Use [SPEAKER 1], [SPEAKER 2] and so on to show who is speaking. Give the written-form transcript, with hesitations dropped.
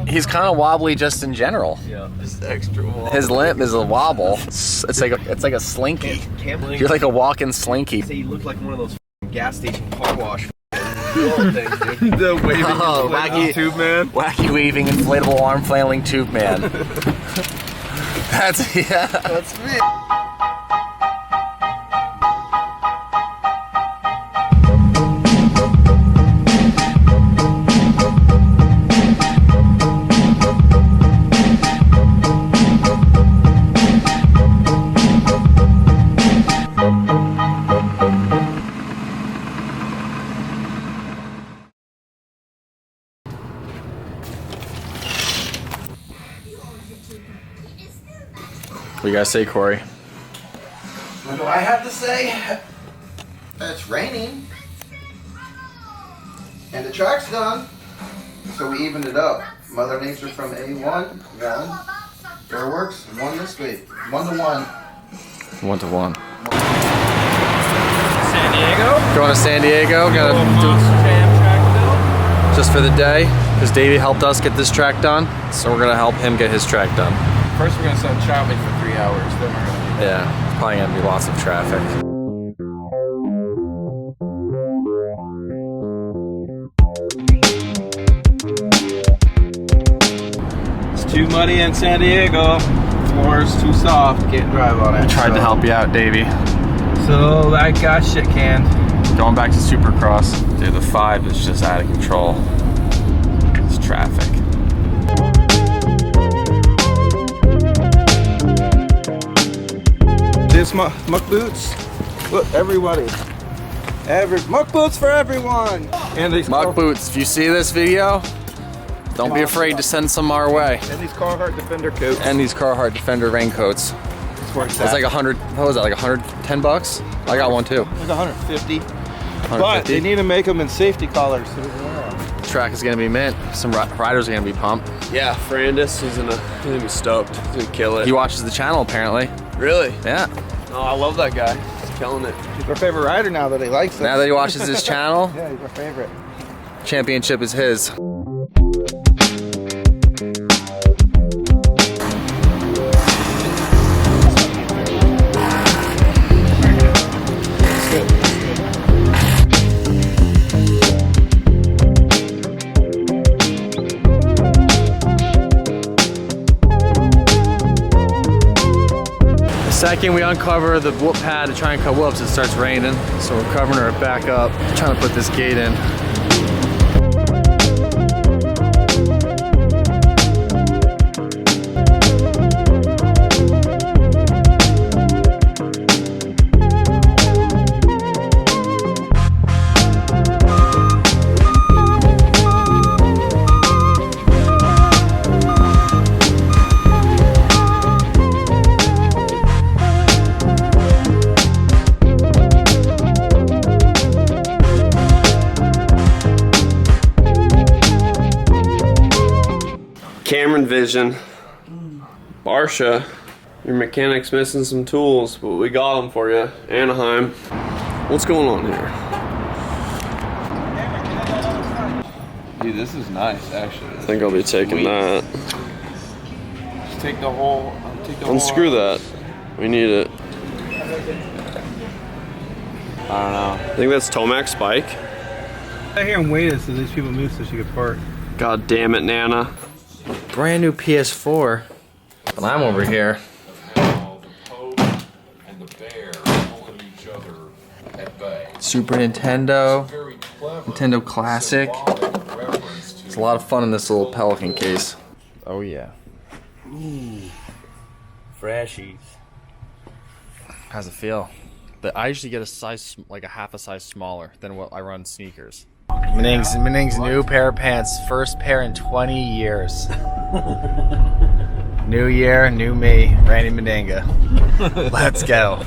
[SPEAKER 1] He's kind of wobbly just in general.
[SPEAKER 2] Yeah, just extra wobbly.
[SPEAKER 1] His limp is a wobble. It's like a slinky. You're like a walking slinky.
[SPEAKER 2] Say you look like one of those gas station car wash things, dude. The waving
[SPEAKER 1] wacky
[SPEAKER 2] tube man.
[SPEAKER 1] Wacky weaving inflatable arm flailing tube man. That's me. What you guys say, Corey?
[SPEAKER 3] What do I have to say? It's raining. And the track's done. So we evened it up. Mother Nature from A1 won. Wurx won this week. 1-1.
[SPEAKER 1] 1-1.
[SPEAKER 2] San Diego.
[SPEAKER 1] Going to San Diego. Gonna do just for the day, because Davey helped us get this track done. So we're gonna help him get his track done.
[SPEAKER 2] First we're gonna set traffic for 3 hours, then we're gonna
[SPEAKER 1] Yeah, probably gonna be lots of traffic.
[SPEAKER 2] It's too muddy in San Diego. Floor is too soft, can't drive on it.
[SPEAKER 1] I tried to help you out, Davey.
[SPEAKER 2] So I got shit canned.
[SPEAKER 1] Going back to Supercross. Dude, the 5 is just out of control. It's traffic.
[SPEAKER 2] This muck boots. Look, everybody. Muck boots for everyone. And these
[SPEAKER 1] Muck boots, if you see this video, don't be afraid to send some our way.
[SPEAKER 2] And these Carhartt Defender coats.
[SPEAKER 1] And these Carhartt Defender raincoats. It's like 100, what was that, like 110 bucks? I got one too.
[SPEAKER 2] Like 150.
[SPEAKER 1] 150.
[SPEAKER 2] But they need to make them in safety collars.
[SPEAKER 1] Track is gonna be mint. Some riders are gonna be pumped.
[SPEAKER 4] Yeah, Ferrandis, he's gonna be stoked. He's gonna kill it.
[SPEAKER 1] He watches the channel apparently.
[SPEAKER 4] Really?
[SPEAKER 1] Yeah.
[SPEAKER 4] Oh, I love that guy. He's killing it.
[SPEAKER 2] He's our favorite rider now that he likes it.
[SPEAKER 1] Now that he watches his channel,
[SPEAKER 2] yeah, he's our favorite.
[SPEAKER 1] championship is his. The second we uncover the whoop pad to try and cut whoops, it starts raining. So we're covering her back up, trying to put this gate in.
[SPEAKER 4] Vision. Barsha, your mechanic's missing some tools, but we got them for you. Anaheim. What's going on here?
[SPEAKER 2] Dude, this is nice, actually.
[SPEAKER 4] I think I'll be taking that.
[SPEAKER 2] Just take the whole.
[SPEAKER 4] Unscrew that. We need it.
[SPEAKER 2] I don't know.
[SPEAKER 4] I think that's Tomac's bike.
[SPEAKER 2] I hear him waited so these people move so she could park.
[SPEAKER 4] God damn it, Nana.
[SPEAKER 1] Brand new PS4. But I'm over here. Super Nintendo. Nintendo Classic. It's a lot of fun in this little Pelican case. Oh yeah.
[SPEAKER 2] Ooh. Freshies.
[SPEAKER 1] How's it feel? But I usually get a size, like a half a size smaller than what I run sneakers. Mening's new pair of pants. First pair in 20 years. New year, new me. Randy Meninga. Let's go.